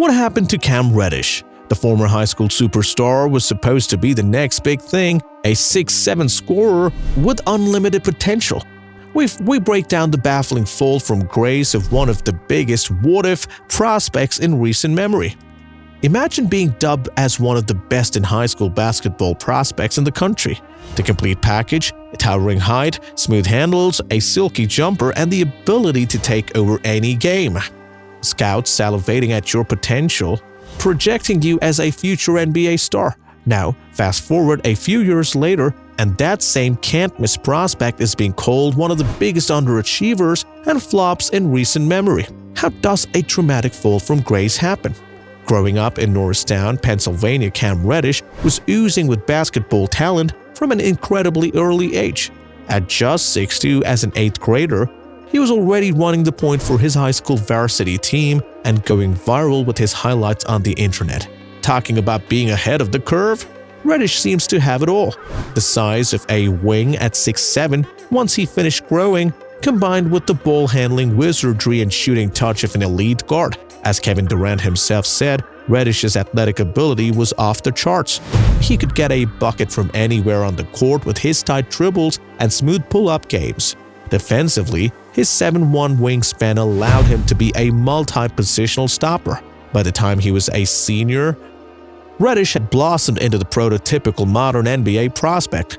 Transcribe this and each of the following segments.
What happened to Cam Reddish? The former high school superstar was supposed to be the next big thing, a 6'7" scorer with unlimited potential. We break down the baffling fall from grace of one of the biggest what-if prospects in recent memory. Imagine being dubbed as one of the best in high school basketball prospects in the country. The complete package, a towering height, smooth handles, a silky jumper, and the ability to take over any game. Scouts salivating at your potential, projecting you as a future NBA star. Now, fast forward a few years later, and that same can't-miss prospect is being called one of the biggest underachievers and flops in recent memory. How does a dramatic fall from grace happen? Growing up in Norristown, Pennsylvania, Cam Reddish was oozing with basketball talent from an incredibly early age. At just 6'2" as an 8th grader, he was already running the point for his high school varsity team and going viral with his highlights on the internet. Talking about being ahead of the curve, Reddish seems to have it all. The size of a wing at 6'7" once he finished growing, combined with the ball-handling wizardry and shooting touch of an elite guard. As Kevin Durant himself said, Reddish's athletic ability was off the charts. He could get a bucket from anywhere on the court with his tight dribbles and smooth pull-up games. Defensively, his 7'1" wingspan allowed him to be a multi-positional stopper. By the time he was a senior, Reddish had blossomed into the prototypical modern NBA prospect.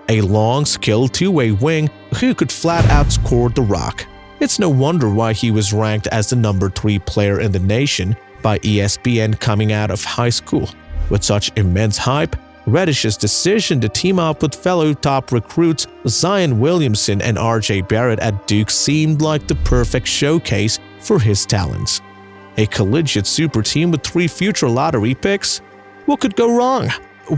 A long, skilled two-way wing who could flat outscore The Rock. It's no wonder why he was ranked as the number 3 player in the nation by ESPN coming out of high school. With such immense hype, Reddish's decision to team up with fellow top recruits Zion Williamson and RJ Barrett at Duke seemed like the perfect showcase for his talents. A collegiate super team with 3 future lottery picks? What could go wrong?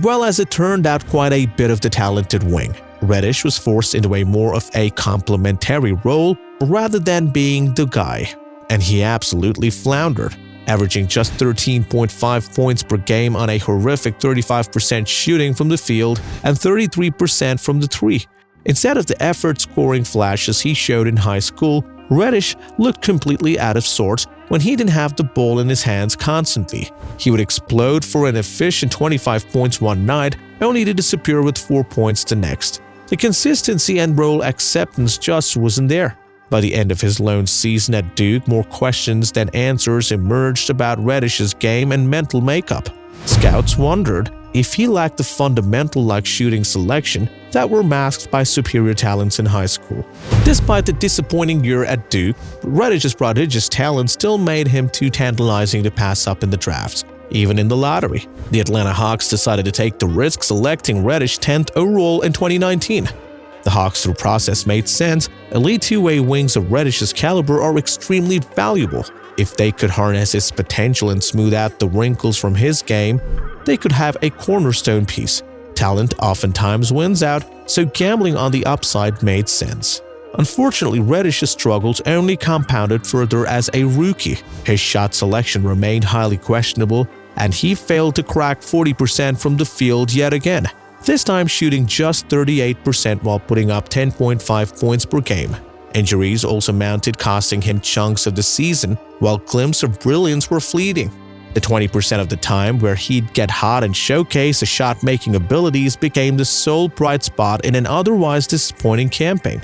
Well, as it turned out, quite a bit of the talented wing. Reddish was forced into a more of a complementary role rather than being the guy. And he absolutely floundered, averaging just 13.5 points per game on a horrific 35% shooting from the field and 33% from the three. Instead of the effort-scoring flashes he showed in high school, Reddish looked completely out of sorts when he didn't have the ball in his hands constantly. He would explode for an efficient 25 points one night, only to disappear with 4 points the next. The consistency and role acceptance just wasn't there. By the end of his lone season at Duke, more questions than answers emerged about Reddish's game and mental makeup. Scouts wondered if he lacked the fundamental shooting selection that were masked by superior talents in high school. Despite the disappointing year at Duke, Reddish's prodigious talent still made him too tantalizing to pass up in the drafts. Even in the lottery, the Atlanta Hawks decided to take the risk selecting Reddish 10th overall in 2019. The Hawks' through process made sense. Elite two-way wings of Reddish's caliber are extremely valuable. If they could harness his potential and smooth out the wrinkles from his game, they could have a cornerstone piece. Talent oftentimes wins out, so gambling on the upside made sense. Unfortunately, Reddish's struggles only compounded further as a rookie. His shot selection remained highly questionable, and he failed to crack 40% from the field yet again, this time shooting just 38% while putting up 10.5 points per game. Injuries also mounted, costing him chunks of the season, while glimpses of brilliance were fleeting. The 20% of the time where he'd get hot and showcase his shot-making abilities became the sole bright spot in an otherwise disappointing campaign.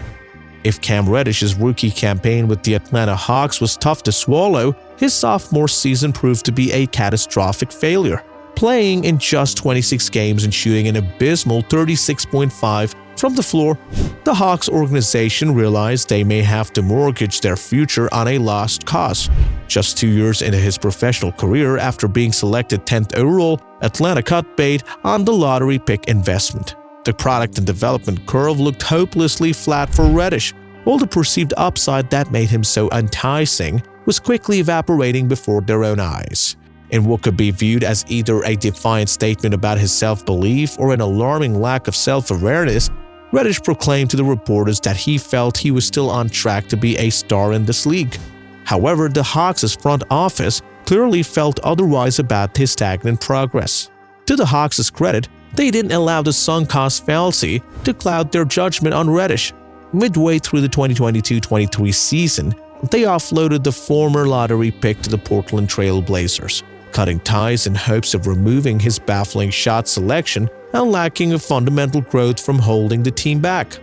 If Cam Reddish's rookie campaign with the Atlanta Hawks was tough to swallow, his sophomore season proved to be a catastrophic failure. Playing in just 26 games and shooting an abysmal 36.5 from the floor, the Hawks organization realized they may have to mortgage their future on a lost cause. Just 2 years into his professional career after being selected 10th overall, Atlanta cut bait on the lottery pick investment. The product and development curve looked hopelessly flat for Reddish. All the perceived upside that made him so enticing was quickly evaporating before their own eyes. In what could be viewed as either a defiant statement about his self-belief or an alarming lack of self-awareness, Reddish proclaimed to the reporters that he felt he was still on track to be a star in this league. However, the Hawks' front office clearly felt otherwise about his stagnant progress. To the Hawks' credit, they didn't allow the sunk cost fallacy to cloud their judgment on Reddish. Midway through the 2022-23 season, they offloaded the former lottery pick to the Portland Trail Blazers, cutting ties in hopes of removing his baffling shot selection and lacking of fundamental growth from holding the team back.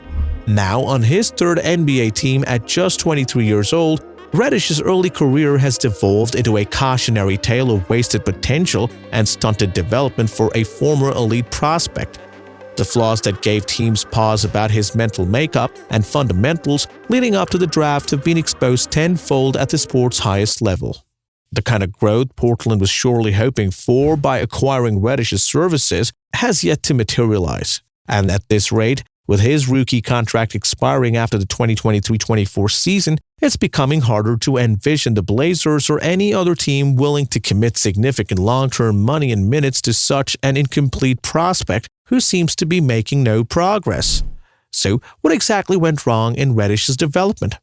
Now on his third NBA team at just 23 years old, Reddish's early career has devolved into a cautionary tale of wasted potential and stunted development for a former elite prospect. The flaws that gave teams pause about his mental makeup and fundamentals leading up to the draft have been exposed tenfold at the sport's highest level. The kind of growth Portland was surely hoping for by acquiring Reddish's services has yet to materialize. And at this rate, with his rookie contract expiring after the 2023-24 season, it's becoming harder to envision the Blazers or any other team willing to commit significant long-term money and minutes to such an incomplete prospect who seems to be making no progress. So, what exactly went wrong in Reddish's development?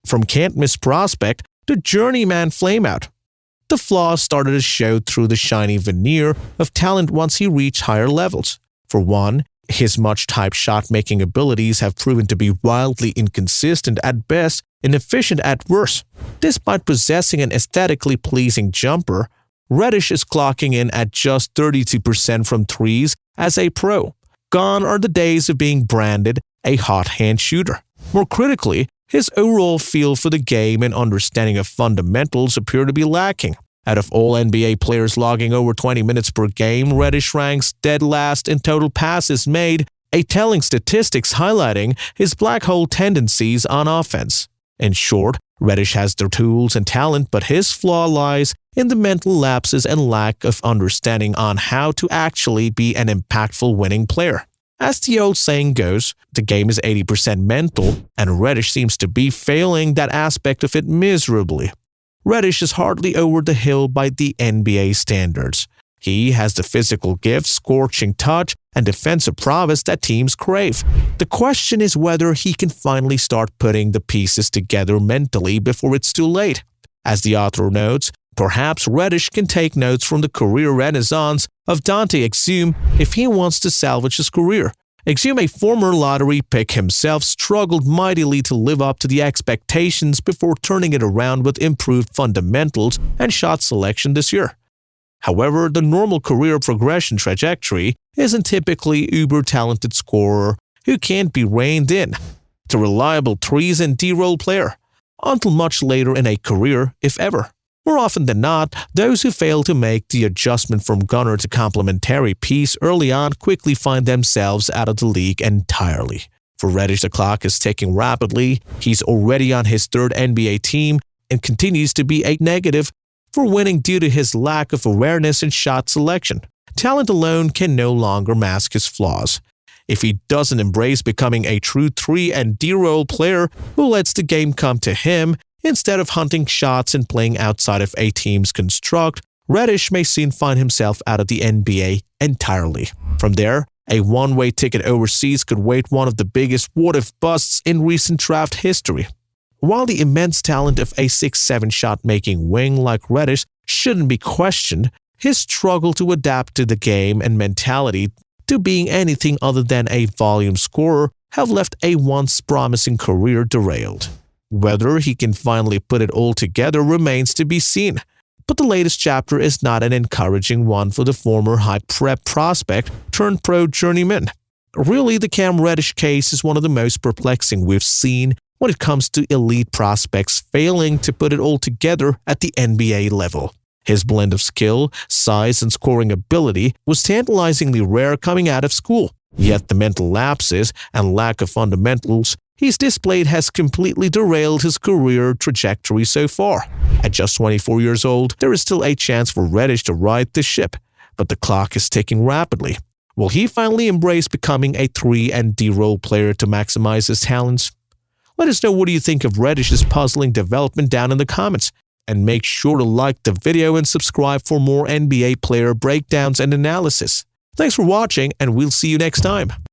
From can't-miss prospect to journeyman flameout. The flaws started to show through the shiny veneer of talent once he reached higher levels. For one, his much-typed shot-making abilities have proven to be wildly inconsistent at best, inefficient at worst. Despite possessing an aesthetically pleasing jumper, Reddish is clocking in at just 32% from threes as a pro. Gone are the days of being branded a hot hand shooter. More critically, his overall feel for the game and understanding of fundamentals appear to be lacking. Out of all NBA players logging over 20 minutes per game, Reddish ranks dead last in total passes made, a telling statistics highlighting his black hole tendencies on offense. In short, Reddish has the tools and talent, but his flaw lies in the mental lapses and lack of understanding on how to actually be an impactful winning player. As the old saying goes, the game is 80% mental, and Reddish seems to be failing that aspect of it miserably. Reddish is hardly over the hill by the NBA standards. He has the physical gifts, scorching touch, and defensive prowess that teams crave. The question is whether he can finally start putting the pieces together mentally before it's too late. As the author notes, perhaps Reddish can take notes from the career renaissance of Dante Exum if he wants to salvage his career. Exum, a former lottery pick himself, struggled mightily to live up to the expectations before turning it around with improved fundamentals and shot selection this year. However, the normal career progression trajectory isn't typically uber-talented scorer who can't be reined in, to reliable threes and D-roll player, until much later in a career, if ever. More often than not, those who fail to make the adjustment from gunner to complementary piece early on quickly find themselves out of the league entirely. For Reddish, the clock is ticking rapidly. He's already on his third NBA team and continues to be a negative for winning due to his lack of awareness and shot selection. Talent alone can no longer mask his flaws. If he doesn't embrace becoming a true 3 and D-roll player who lets the game come to him, instead of hunting shots and playing outside of a team's construct, Reddish may soon find himself out of the NBA entirely. From there, a one-way ticket overseas could wait one of the biggest what-if busts in recent draft history. While the immense talent of a 6'7" shot-making wing like Reddish shouldn't be questioned, his struggle to adapt to the game and mentality to being anything other than a volume scorer have left a once promising career derailed. Whether he can finally put it all together remains to be seen. But the latest chapter is not an encouraging one for the former high prep prospect turned pro journeyman. Really, the Cam Reddish case is one of the most perplexing we've seen when it comes to elite prospects failing to put it all together at the NBA level. His blend of skill, size, and scoring ability was tantalizingly rare coming out of school. Yet the mental lapses and lack of fundamentals he's displayed has completely derailed his career trajectory so far. At just 24 years old, there is still a chance for Reddish to right the ship, but the clock is ticking rapidly. Will he finally embrace becoming a 3 and D-roll player to maximize his talents? Let us know what you think of Reddish's puzzling development down in the comments, and make sure to like the video and subscribe for more NBA player breakdowns and analysis. Thanks for watching, and we'll see you next time.